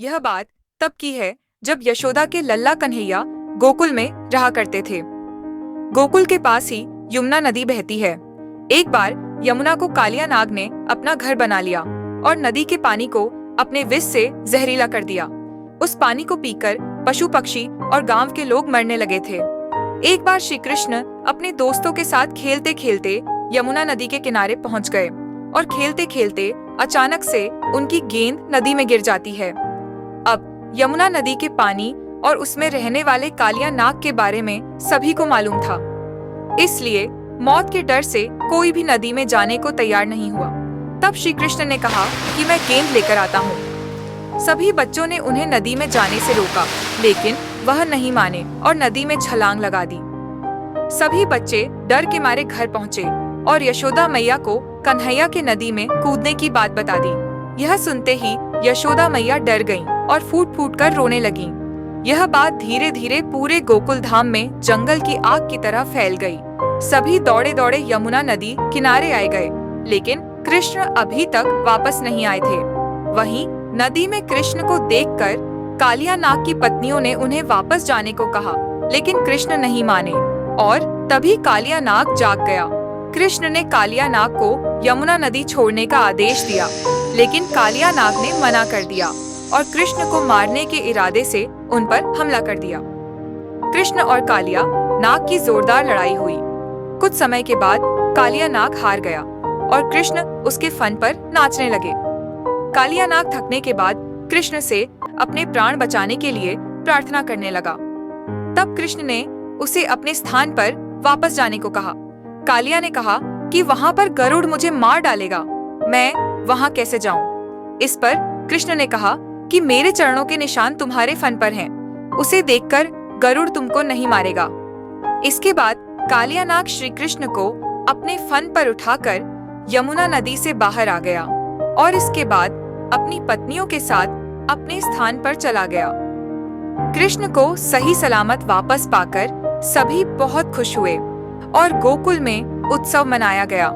यह बात तब की है जब यशोदा के लल्ला कन्हैया गोकुल में रहा करते थे। गोकुल के पास ही यमुना नदी बहती है। एक बार यमुना को कालिया नाग ने अपना घर बना लिया और नदी के पानी को अपने विष से जहरीला कर दिया। उस पानी को पीकर पशु पक्षी और गांव के लोग मरने लगे थे। एक बार श्री कृष्ण अपने दोस्तों के साथ खेलते खेलते यमुना नदी के किनारे पहुंच गए और खेलते खेलते अचानक से उनकी गेंद नदी में गिर जाती है। अब यमुना नदी के पानी और उसमें रहने वाले कालिया नाग के बारे में सभी को मालूम था, इसलिए मौत के डर से कोई भी नदी में जाने को तैयार नहीं हुआ। तब श्री कृष्ण ने कहा कि मैं गेंद लेकर आता हूँ। सभी बच्चों ने उन्हें नदी में जाने से रोका, लेकिन वह नहीं माने और नदी में छलांग लगा दी। सभी बच्चे डर के मारे घर पहुँचे और यशोदा मैया को कन्हैया के नदी में कूदने की बात बता दी। यह सुनते ही यशोदा मैया डर गईं और फूट फूट कर रोने लगीं। यह बात धीरे धीरे पूरे गोकुल धाम में जंगल की आग की तरह फैल गई। सभी दौड़े दौड़े यमुना नदी किनारे आए गए, लेकिन कृष्ण अभी तक वापस नहीं आए थे। वहीं नदी में कृष्ण को देखकर कालिया नाग की पत्नियों ने उन्हें वापस जाने को कहा, लेकिन कृष्ण नहीं माने और तभी कालिया नाग जाग गया। कृष्ण ने कालिया नाग को यमुना नदी छोड़ने का आदेश दिया, लेकिन कालिया नाग ने मना कर दिया और कृष्ण को मारने के इरादे से उन पर हमला कर दिया। कृष्ण और कालिया नाग की जोरदार लड़ाई हुई। कुछ समय के बाद कालिया नाग हार गया और कृष्ण उसके फन पर नाचने लगे। कालिया नाग थकने के बाद कृष्ण से अपने प्राण बचाने के लिए प्रार्थना करने लगा। तब कृष्ण ने उसे अपने स्थान पर वापस जाने को कहा। कालिया ने कहा कि वहां पर गरुड़ मुझे मार डालेगा, मैं वहां कैसे जाऊं? इस पर कृष्ण ने कहा कि मेरे चरणों के निशान तुम्हारे फन पर हैं, उसे देखकर गरुड़ तुमको नहीं मारेगा। इसके बाद कालिया नाग श्री कृष्ण को अपने फन पर उठाकर यमुना नदी से बाहर आ गया और इसके बाद अपनी पत्नियों के साथ अपने स्थान पर चला गया। कृष्ण को सही सलामत वापस पाकर सभी बहुत खुश हुए और गोकुल में उत्सव मनाया गया।